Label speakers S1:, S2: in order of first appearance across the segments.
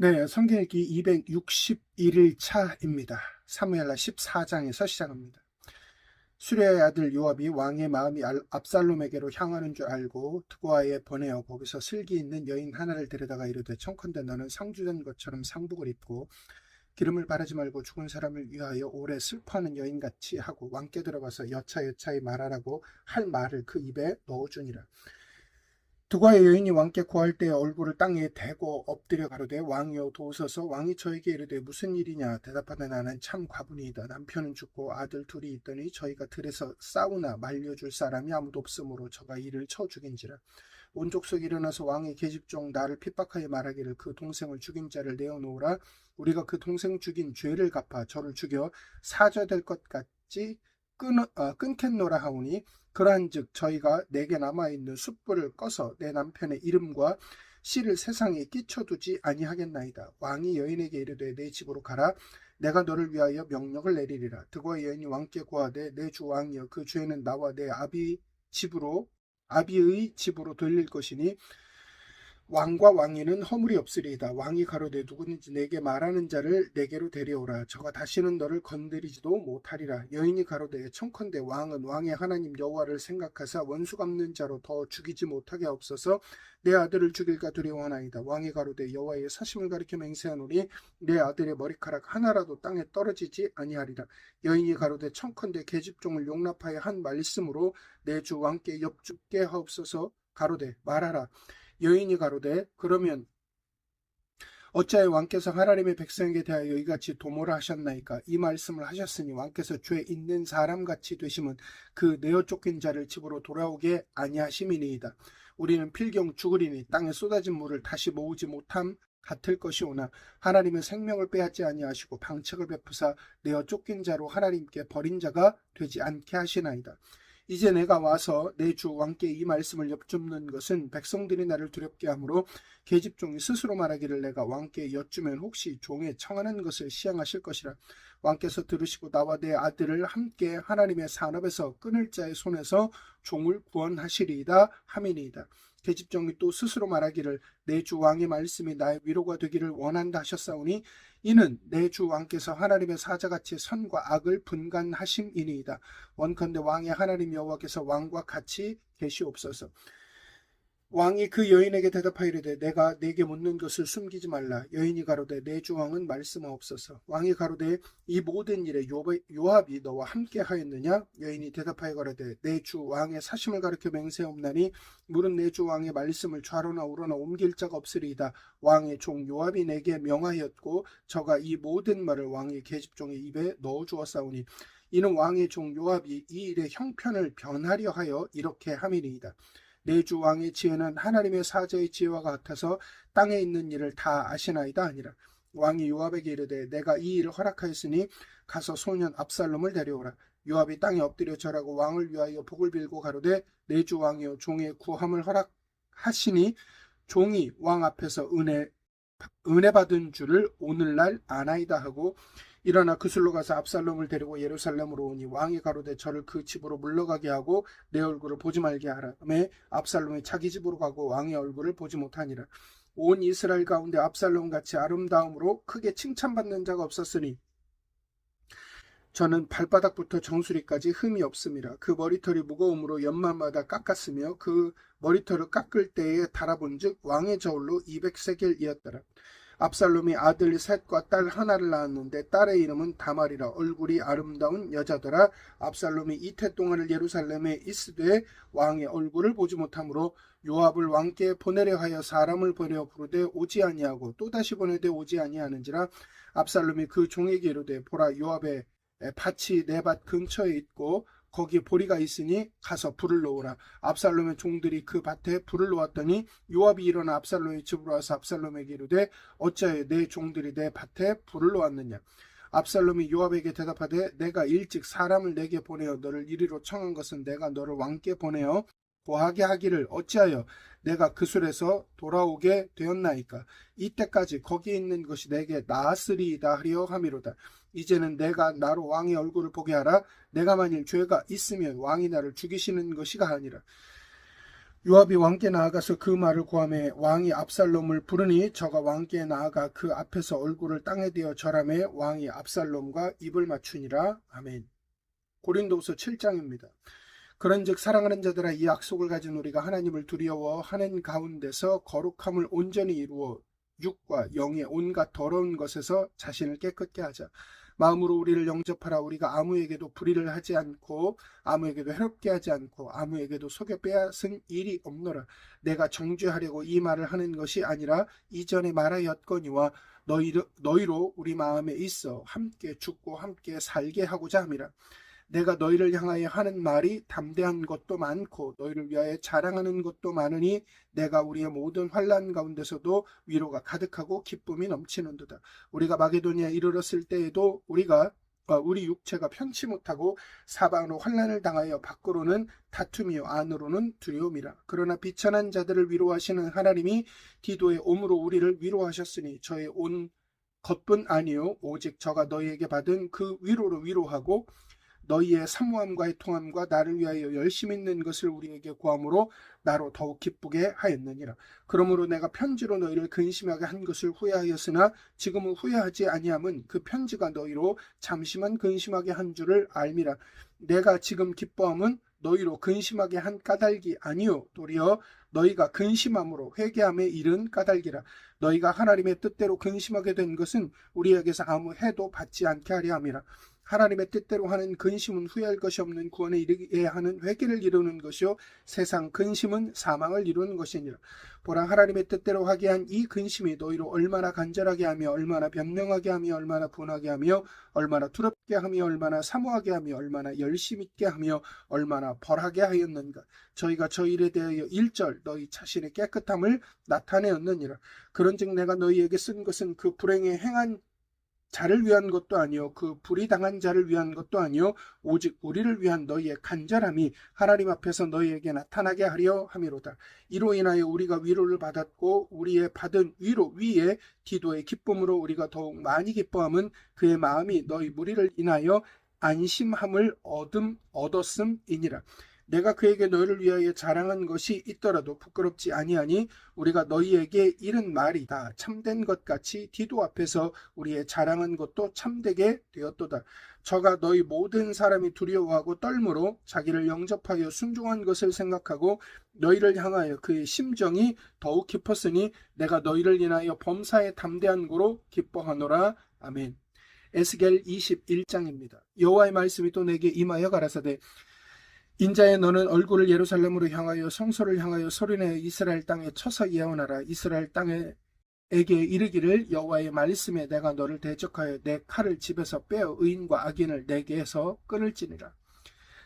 S1: 네, 성경 읽기 261일 차입니다. 사무엘하 14장에서 시작합니다. 수레의 아들 요압이 왕의 마음이 압살롬에게로 향하는 줄 알고 드고아에 보내어 거기서 슬기 있는 여인 하나를 데려다가 이르되, 청컨대 너는 상주된 것처럼 상복을 입고 기름을 바르지 말고 죽은 사람을 위하여 오래 슬퍼하는 여인같이 하고 왕께 들어가서 여차여차히 말하라고 할 말을 그 입에 넣어주니라. 드고아의 여인이 왕께 구할 때에 얼굴을 땅에 대고 엎드려 가로되, 왕이여 도우소서. 왕이 저에게 이르되, 무슨 일이냐? 대답하되, 나는 참 과부니이다. 남편은 죽고 아들 둘이 있더니 저희가 들에서 싸우나 말려줄 사람이 아무도 없으므로 저가 이를 쳐 죽인지라. 온 족속이 일어나서 왕의 계집종 나를 핍박하여 말하기를, 그 동생을 죽인 자를 내어놓으라. 우리가 그 동생 죽인 죄를 갚아 저를 죽여 사죄될 것 같이 끊겠노라 하오니, 그러한즉 저희가 내게 남아있는 숯불을 꺼서 내 남편의 이름과 씨를 세상에 끼쳐두지 아니하겠나이다. 왕이 여인에게 이르되, 내 집으로 가라. 내가 너를 위하여 명령을 내리리라. 드고아의 여인이 왕께 고하되, 내 주 왕이여, 그 죄는 나와 내 아비의 집으로 돌릴 것이니 왕과 왕위는 허물이 없으리이다. 왕이 가로되, 누구든지 내게 말하는 자를 내게로 데려오라. 저가 다시는 너를 건드리지도 못하리라. 여인이 가로되, 청컨대 왕은 왕의 하나님 여호와를 생각하사 원수 갚는 자로 더 죽이지 못하게 하옵소서. 내 아들을 죽일까 두려워하나이다. 왕이 가로되, 여호와의 사심을 가리켜 맹세하노니 내 아들의 머리카락 하나라도 땅에 떨어지지 아니하리라. 여인이 가로되, 청컨대 계집종을 용납하여 한 말씀으로 내 주 왕께 엽죽게 하옵소서. 가로되, 말하라. 여인이 가로되, 그러면 어찌하여 왕께서 하나님의 백성에게 대하여 이같이 도모를 하셨나이까? 이 말씀을 하셨으니 왕께서 죄 있는 사람같이 되심은 그 내어 쫓긴 자를 집으로 돌아오게 아니하심이니이다. 우리는 필경 죽으리니 땅에 쏟아진 물을 다시 모으지 못함 같을 것이오나 하나님은 생명을 빼앗지 아니하시고 방책을 베푸사 내어 쫓긴 자로 하나님께 버린 자가 되지 않게 하시나이다. 이제 내가 와서 내 주 왕께 이 말씀을 여쭙는 것은 백성들이 나를 두렵게 하므로 계집종이 스스로 말하기를, 내가 왕께 여쭈면 혹시 종에 청하는 것을 시행하실 것이라. 왕께서 들으시고 나와 내 아들을 함께 하나님의 산업에서 끊을 자의 손에서 종을 구원하시리이다 하미니이다. 계집종이 또 스스로 말하기를, 내 주 왕의 말씀이 나의 위로가 되기를 원한다 하셨사오니 이는 내 주 왕께서 하나님의 사자같이 선과 악을 분간하심이니이다. 원컨대 왕의 하나님 여호와께서 왕과 같이 계시옵소서. 왕이 그 여인에게 대답하이르되, 내가 네게 묻는 것을 숨기지 말라. 여인이 가로되, 내 주 왕은 말씀하옵소서. 왕이 가로되, 이 모든 일에 요압이 너와 함께 하였느냐? 여인이 대답하여 가로되, 내 주 왕의 사심을 가리켜 맹세하옵나니 물은 내 주 왕의 말씀을 좌로나 우로나 옮길 자가 없으리이다. 왕의 종 요압이 내게 명하였고 저가 이 모든 말을 왕의 계집종의 입에 넣어주었사오니 이는 왕의 종 요압이 이 일의 형편을 변하려 하여 이렇게 함이니이다. 내 주 왕의 지혜는 하나님의 사자의 지혜와 같아서 땅에 있는 일을 다 아시나이다 아니라. 왕이 요압에게 이르되, 내가 이 일을 허락하였으니 가서 소년 압살롬을 데려오라. 요압이 땅에 엎드려 절하고 왕을 위하여 복을 빌고 가로되, 내 주 왕이여, 종의 구함을 허락하시니 종이 왕 앞에서 은혜 받은 줄을 오늘날 아나이다 하고 일어나 그술로 가서 압살롬을 데리고 예루살렘으로 오니 왕이 가로되, 저를 그 집으로 물러가게 하고 내 얼굴을 보지 말게 하라. 압살롬이 자기 집으로 가고 왕의 얼굴을 보지 못하니라. 온 이스라엘 가운데 압살롬같이 아름다움으로 크게 칭찬받는 자가 없었으니 저는 발바닥부터 정수리까지 흠이 없음이라. 그 머리털이 무거움으로 연말마다 깎았으며 그 머리털을 깎을 때에 달아본즉 왕의 저울로 200세겔이었더라. 압살롬이 아들 셋과 딸 하나를 낳았는데 딸의 이름은 다말이라. 얼굴이 아름다운 여자더라. 압살롬이 이태 동안을 예루살렘에 있으되 왕의 얼굴을 보지 못하므로 요압을 왕께 보내려 하여 사람을 보내어 부르되 오지 아니하고 또다시 보내되 오지 아니하는지라. 압살롬이 그 종에게 이르되, 보라, 요압의 밭이 내 밭 근처에 있고 거기 보리가 있으니 가서 불을 놓으라. 압살롬의 종들이 그 밭에 불을 놓았더니 요압이 일어나 압살롬의 집으로 와서 압살롬에게 이르되, 어찌하여 내 종들이 내 밭에 불을 놓았느냐? 압살롬이 요압에게 대답하되, 내가 일찍 사람을 내게 보내어 너를 이리로 청한 것은 내가 너를 왕께 보내어 고하게 하기를 어찌하여 내가 그술에서 돌아오게 되었나이까? 이때까지 거기 있는 것이 내게 나았으리이다 하려 함이로다. 이제는 내가 나로 왕의 얼굴을 보게 하라. 내가 만일 죄가 있으면 왕이 나를 죽이시는 것이가 아니라. 요압이 왕께 나아가서 그 말을 고하매 왕이 압살롬을 부르니 저가 왕께 나아가 그 앞에서 얼굴을 땅에 대어 절하매 왕이 압살롬과 입을 맞추니라. 아멘. 고린도후서 7장입니다. 그런즉 사랑하는 자들아, 이 약속을 가진 우리가 하나님을 두려워하는 가운데서 거룩함을 온전히 이루어 육과 영의 온갖 더러운 것에서 자신을 깨끗게 하자. 마음으로 우리를 영접하라. 우리가 아무에게도 불의를 하지 않고 아무에게도 해롭게 하지 않고 아무에게도 속여 빼앗은 일이 없노라. 내가 정죄하려고 이 말을 하는 것이 아니라 이전에 말하였거니와 너희로 우리 마음에 있어 함께 죽고 함께 살게 하고자 함이라. 내가 너희를 향하여 하는 말이 담대한 것도 많고 너희를 위하여 자랑하는 것도 많으니 내가 우리의 모든 환난 가운데서도 위로가 가득하고 기쁨이 넘치는도다. 우리가 마게도니아에 이르렀을 때에도 우리 육체가 편치 못하고 사방으로 환난을 당하여 밖으로는 다툼이요 안으로는 두려움이라. 그러나 비천한 자들을 위로하시는 하나님이 디도의 옴으로 우리를 위로하셨으니 저의 온 것뿐 아니요 오직 저가 너희에게 받은 그 위로로 위로하고 너희의 사모함과의 통함과 나를 위하여 열심 있는 것을 우리에게 구함으로 나로 더욱 기쁘게 하였느니라. 그러므로 내가 편지로 너희를 근심하게 한 것을 후회하였으나 지금은 후회하지 아니함은 그 편지가 너희로 잠시만 근심하게 한 줄을 알미라. 내가 지금 기뻐함은 너희로 근심하게 한 까닭이 아니요 도리어 너희가 근심함으로 회개함에 이른 까닭이라. 너희가 하나님의 뜻대로 근심하게 된 것은 우리에게서 아무 해도 받지 않게 하려 함이라. 하나님의 뜻대로 하는 근심은 후회할 것이 없는 구원에 이르게 하는 회개를 이루는 것이요 세상 근심은 사망을 이루는 것이니라. 보라, 하나님의 뜻대로 하게 한 이 근심이 너희로 얼마나 간절하게 하며 얼마나 변명하게 하며 얼마나 분하게 하며 얼마나 두렵게 하며 얼마나 사모하게 하며 얼마나 열심 있게 하며 얼마나 벌하게 하였는가. 저희가 저 일에 대하여 일절 너희 자신의 깨끗함을 나타내었느니라. 그런즉 내가 너희에게 쓴 것은 그 불행에 행한 자를 위한 것도 아니요 그 불이 당한 자를 위한 것도 아니요 오직 우리를 위한 너희의 간절함이 하나님 앞에서 너희에게 나타나게 하려 함이로다. 이로 인하여 우리가 위로를 받았고 우리의 받은 위로 위에 디도의 기쁨으로 우리가 더욱 많이 기뻐함은 그의 마음이 너희 무리를 인하여 안심함을 얻었음이니라. 내가 그에게 너희를 위하여 자랑한 것이 있더라도 부끄럽지 아니하니 우리가 너희에게 이른 말이 다 참된 것 같이 디도 앞에서 우리의 자랑한 것도 참되게 되었도다. 저가 너희 모든 사람이 두려워하고 떨므로 자기를 영접하여 순종한 것을 생각하고 너희를 향하여 그의 심정이 더욱 깊었으니 내가 너희를 인하여 범사에 담대한 고로 기뻐하노라. 아멘. 에스겔 21장입니다. 여호와의 말씀이 또 내게 임하여 가라사대 인자에 너는 얼굴을 예루살렘으로 향하여 성소를 향하여 소리내어 이스라엘 땅에 쳐서 예언하라. 이스라엘 땅에게 이르기를 여호와의 말씀에 내가 너를 대적하여 내 칼을 집에서 빼어 의인과 악인을 내게서 끊을지니라.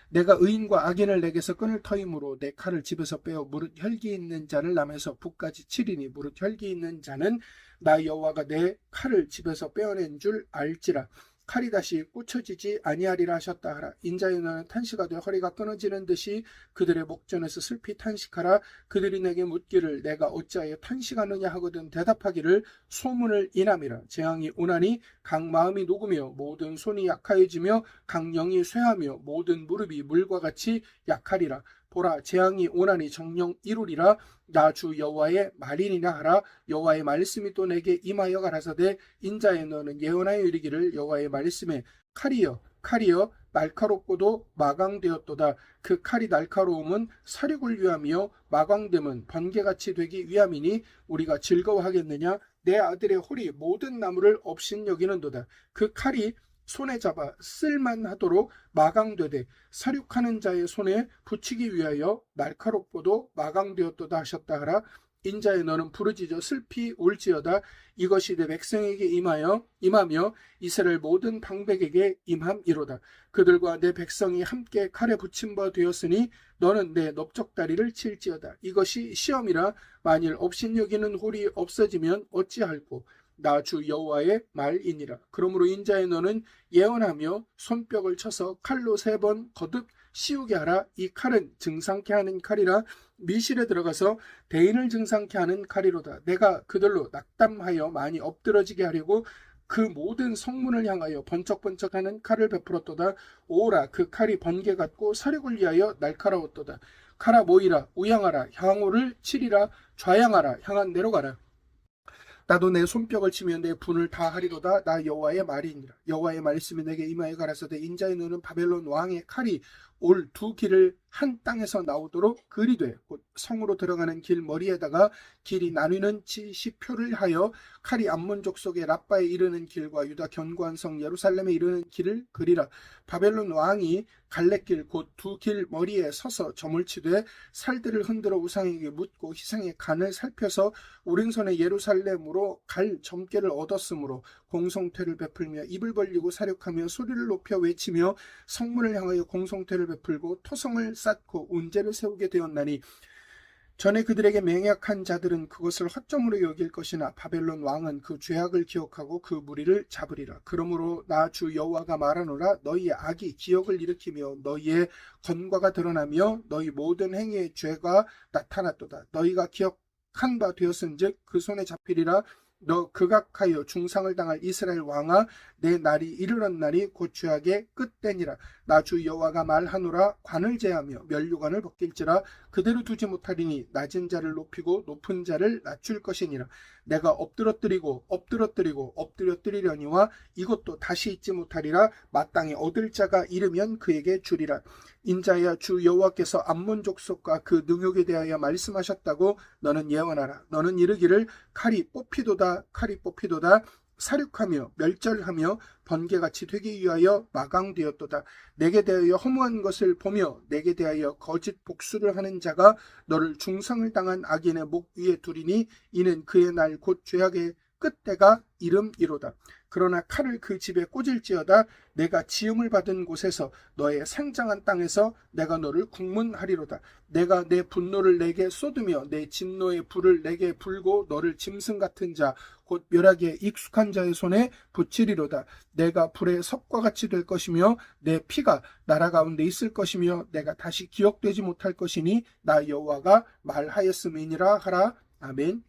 S1: 내가 의인과 악인을 내게서 끊을 터이므로 내 칼을 집에서 빼어 무릇 혈기 있는 자를 남에서 북까지 치리니 무릇 혈기 있는 자는 나 여호와가 내 칼을 집에서 빼어낸 줄 알지라. 칼이 다시 꽂혀지지 아니하리라 하셨다 하라. 인자의 너는 탄식하되 허리가 끊어지는 듯이 그들의 목전에서 슬피 탄식하라. 그들이 내게 묻기를 내가 어찌하여 탄식하느냐 하거든 대답하기를 소문을 인함이라. 재앙이 오나니 각 마음이 녹으며 모든 손이 약하여지며 각 영이 쇠하며 모든 무릎이 물과 같이 약하리라. 보라, 재앙이 오나니 정령 이루리라. 나 주 여호와의 말이니라 하라. 여호와의 말씀이 또 내게 임하여 가라사대 인자의 너는 예언하여 이르기를 여호와의 말씀에 칼이여 날카롭고도 마광되었도다. 그 칼이 날카로움은 사륙을 위함이요 마광됨은 번개같이 되기 위함이니 우리가 즐거워하겠느냐. 내 아들의 홀이 모든 나무를 업신여기는도다. 그 칼이 손에 잡아 쓸만하도록 마광되되 사륙하는 자의 손에 붙이기 위하여 날카롭고도 마광되었도다 하셨다 하라. 인자의 너는 부르짖어 슬피 울지어다. 이것이 내 백성에게 임하며 이스라엘 모든 방백에게 임함이로다. 그들과 내 백성이 함께 칼에 붙임 바 되었으니 너는 내 넓적다리를 칠지어다. 이것이 시험이라. 만일 업신여기는 홀이 없어지면 어찌할꼬. 나 주 여호와의 말이니라. 그러므로 인자의 너는 예언하며 손뼉을 쳐서 칼로 3번 거듭 씌우게 하라. 이 칼은 증상케 하는 칼이라. 미실에 들어가서 대인을 증상케 하는 칼이로다. 내가 그들로 낙담하여 많이 엎드러지게 하려고 그 모든 성문을 향하여 번쩍번쩍하는 칼을 베풀었도다. 오라, 그 칼이 번개 같고 사륙을 위하여 날카로웠도다. 가라 모이라 우양하라 향호를 치리라 좌양하라 향한 대로 가라. 나도 내 손뼉을 치며 내 분을 다 하리로다. 나 여호와의 말이니라. 여호와의 말씀이 내게 임하여 가라사대 인자의 눈은 바벨론 왕의 칼이 올 두 길을 한 땅에서 나오도록 그리되 곧 성으로 들어가는 길 머리에다가 길이 나뉘는 지시표를 하여 칼이 암몬 족속의 랍바에 이르는 길과 유다 견고한 성 예루살렘에 이르는 길을 그리라. 바벨론 왕이 갈래길 곧 두 길 머리에 서서 점을 치되 살들을 흔들어 우상에게 묻고 희생의 간을 살펴서 오른손에 예루살렘으로 갈 점괘를 얻었으므로 공성퇴를 베풀며 입을 벌리고 사륙하며 소리를 높여 외치며 성문을 향하여 공성퇴를 베풀고 토성을 쌓고 운제를 세우게 되었나니 전에 그들에게 맹약한 자들은 그것을 허점으로 여길 것이나 바벨론 왕은 그 죄악을 기억하고 그 무리를 잡으리라. 그러므로 나 주 여호와가 말하노라. 너희의 악이 기억을 일으키며 너희의 건과가 드러나며 너희 모든 행위의 죄가 나타났도다. 너희가 기억한 바 되었은즉 그 손에 잡히리라. 너 극악하여 중상을 당할 이스라엘 왕아 내 날이 이르렀나니 곧 죄악의 끝되니라. 나 주 여호와가 말하노라. 관을 제하며 면류관을 벗길지라. 그대로 두지 못하리니 낮은 자를 높이고 높은 자를 낮출 것이니라. 내가 엎드러뜨리고 엎드려뜨리려니와 이것도 다시 잊지 못하리라. 마땅히 얻을 자가 이르면 그에게 주리라. 인자야 주 여호와께서 암몬 족속과 그 능욕에 대하여 말씀하셨다고 너는 예언하라. 너는 이르기를 칼이 뽑히도다 사륙하며 멸절하며 번개같이 되기 위하여 마강되었도다. 내게 대하여 허무한 것을 보며 내게 대하여 거짓 복수를 하는 자가 너를 중상을 당한 악인의 목 위에 두리니 이는 그의 날 곧 죄악의 끝때가 이름이로다. 그러나 칼을 그 집에 꽂을지어다. 내가 지음을 받은 곳에서 너의 생장한 땅에서 내가 너를 국문하리로다. 내가 내 분노를 내게 쏟으며 내 진노의 불을 내게 불고 너를 짐승 같은 자 곧 멸하기에 익숙한 자의 손에 붙이리로다. 내가 불의 섭과 같이 될 것이며 내 피가 나라 가운데 있을 것이며 내가 다시 기억되지 못할 것이니 나 여호와가 말하였음이니라 하라. 아멘.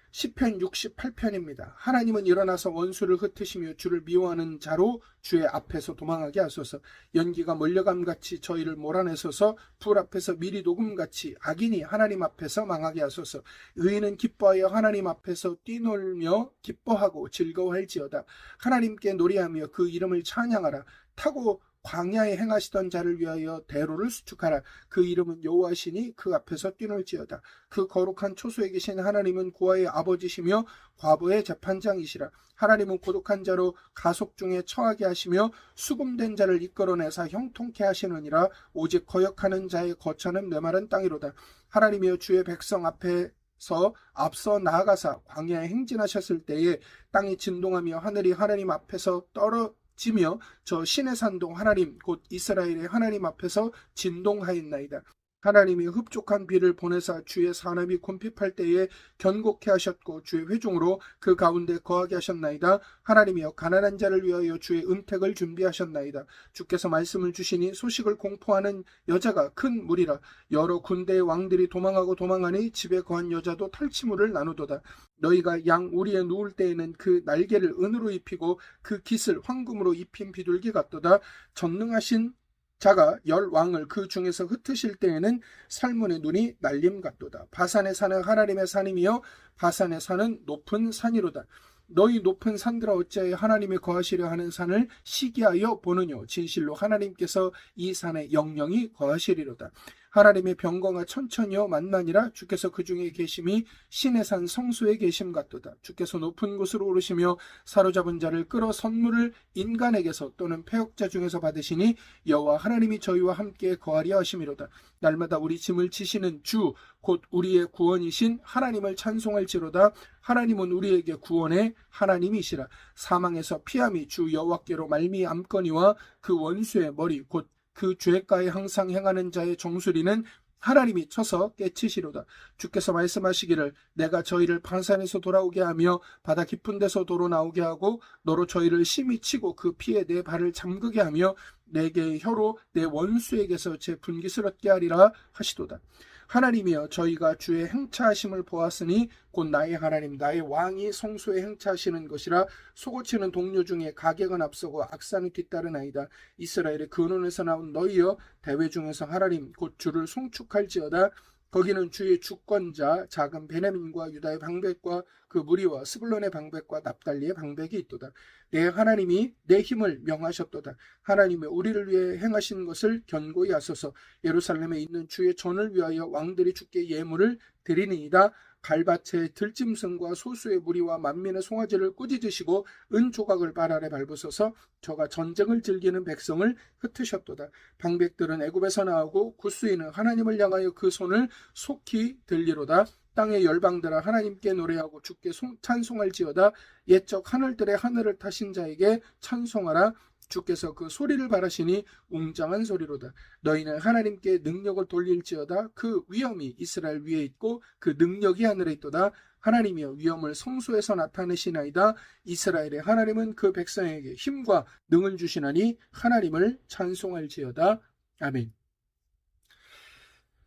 S1: 시편 68편입니다. 하나님은 일어나서 원수를 흩으시며 주를 미워하는 자로 주의 앞에서 도망하게 하소서. 연기가 몰려감같이 저희를 몰아내소서. 불 앞에서 미리 녹음같이 악인이 하나님 앞에서 망하게 하소서. 의인은 기뻐하여 하나님 앞에서 뛰놀며 기뻐하고 즐거워할지어다. 하나님께 노래하며 그 이름을 찬양하라. 타고 광야에 행하시던 자를 위하여 대로를 수축하라. 그 이름은 여호와시니 그 앞에서 뛰놀지어다. 그 거룩한 초소에 계신 하나님은 고아의 아버지시며 과부의 재판장이시라. 하나님은 고독한 자로 가속 중에 처하게 하시며 수금된 자를 이끌어내사 형통케 하시느니라. 오직 거역하는 자의 거처는 메마른 땅이로다. 하나님이여 주의 백성 앞에서 앞서 나아가사 광야에 행진하셨을 때에 땅이 진동하며 하늘이 하나님 앞에서 떨어지며 저 신의 산동 하나님 곧 이스라엘의 하나님 앞에서 진동하였나이다. 하나님이 흡족한 비를 보내사 주의 사람이 곤핍할 때에 견고케 하셨고 주의 회중으로 그 가운데 거하게 하셨나이다. 하나님이여 가난한 자를 위하여 주의 은택을 준비하셨나이다. 주께서 말씀을 주시니 소식을 공포하는 여자가 큰 무리라. 여러 군대의 왕들이 도망하니 집에 거한 여자도 탈취물을 나누도다. 너희가 양 우리에 누울 때에는 그 날개를 은으로 입히고 그 깃을 황금으로 입힌 비둘기 같도다. 전능하신 자가 열 왕을 그 중에서 흩으실 때에는 살문의 눈이 날림 같도다. 바산의 산은 하나님의 산이며 바산의 산은 높은 산이로다. 너희 높은 산들아 어찌하여 하나님이 거하시려 하는 산을 시기하여 보느뇨. 진실로 하나님께서 이 산에 영영이 거하시리로다. 하나님의 병거가 천천히요 만나니라. 주께서 그 중에 계심이 신의 산 성소에 계심 같도다. 주께서 높은 곳으로 오르시며 사로잡은 자를 끌어 선물을 인간에게서 또는 패역자 중에서 받으시니 여호와 하나님이 저희와 함께 거하려 하심이로다. 날마다 우리 짐을 지시는 주 곧 우리의 구원이신 하나님을 찬송할지로다. 하나님은 우리에게 구원의 하나님이시라. 사망에서 피함이 주 여호와께로 말미암거니와 그 원수의 머리 곧 그 죄가에 항상 행하는 자의 정수리는 하나님이 쳐서 깨치시로다. 주께서 말씀하시기를 내가 저희를 반산에서 돌아오게 하며 바다 깊은 데서 도로 나오게 하고 너로 저희를 심히 치고 그 피에 내 발을 잠그게 하며 내게 혀로 내 원수에게서 제 분깃을 얻게 하리라 하시도다. 하나님이여 저희가 주의 행차하심을 보았으니 곧 나의 하나님 나의 왕이 성소에 행차하시는 것이라. 소고치는 동료 중에 가격은 앞서고 악산이 뒤따르나이다. 이스라엘의 근원에서 나온 너희여 대회 중에서 하나님 곧 주를 송축할지어다. 거기는 주의 주권자 작은 베냐민과 유다의 방백과 그 무리와 스불론의 방백과 납달리의 방백이 있도다. 내 하나님이 내 힘을 명하셨도다. 하나님의 우리를 위해 행하신 것을 견고히 하소서. 예루살렘에 있는 주의 전을 위하여 왕들이 주께 예물을 드리니이다. 갈밭의 들짐승과 소수의 무리와 만민의 송아지를 꾸짖으시고 은 조각을 발 아래 밟으소서. 저가 전쟁을 즐기는 백성을 흩으셨도다. 방백들은 애굽에서 나오고 구스인은 하나님을 향하여 그 손을 속히 들리로다. 땅의 열방들아 하나님께 노래하고 주께 찬송할지어다. 옛적 하늘들의 하늘을 타신 자에게 찬송하라. 주께서 그 소리를 바라시니 웅장한 소리로다. 너희는 하나님께 능력을 돌릴지어다. 그 위엄이 이스라엘 위에 있고 그 능력이 하늘에 있도다. 하나님이여 위엄을 성소에서 나타내시나이다. 이스라엘의 하나님은 그 백성에게 힘과 능을 주시나니 하나님을 찬송할지어다. 아멘.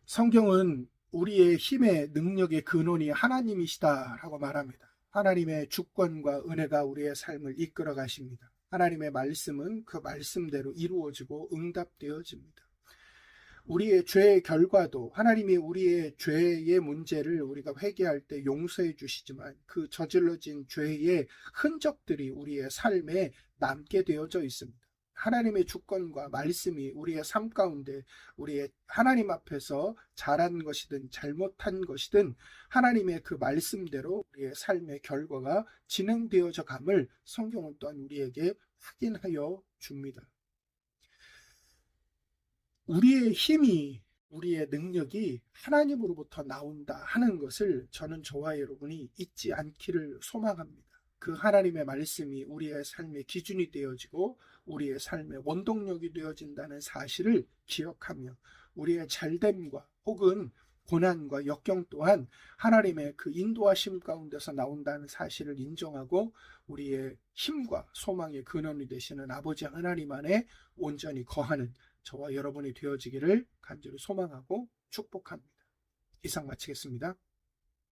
S1: 성경은 우리의 힘의 능력의 근원이 하나님이시다라고 말합니다. 하나님의 주권과 은혜가 우리의 삶을 이끌어 가십니다. 하나님의 말씀은 그 말씀대로 이루어지고 응답되어집니다. 우리의 죄의 결과도 하나님이 우리의 죄의 문제를 우리가 회개할 때 용서해 주시지만 그 저질러진 죄의 흔적들이 우리의 삶에 남게 되어져 있습니다. 하나님의 주권과 말씀이 우리의 삶 가운데 우리의 하나님 앞에서 잘한 것이든 잘못한 것이든 하나님의 그 말씀대로 우리의 삶의 결과가 진행되어져 감을 성경은 또한 우리에게 확인하여 줍니다. 우리의 힘이 우리의 능력이 하나님으로부터 나온다 하는 것을 저는 저와 여러분이 잊지 않기를 소망합니다. 그 하나님의 말씀이 우리의 삶의 기준이 되어지고 우리의 삶의 원동력이 되어진다는 사실을 기억하며 우리의 잘됨과 혹은 고난과 역경 또한 하나님의 그 인도하심 가운데서 나온다는 사실을 인정하고 우리의 힘과 소망의 근원이 되시는 아버지 하나님 안에 온전히 거하는 저와 여러분이 되어지기를 간절히 소망하고 축복합니다. 이상 마치겠습니다.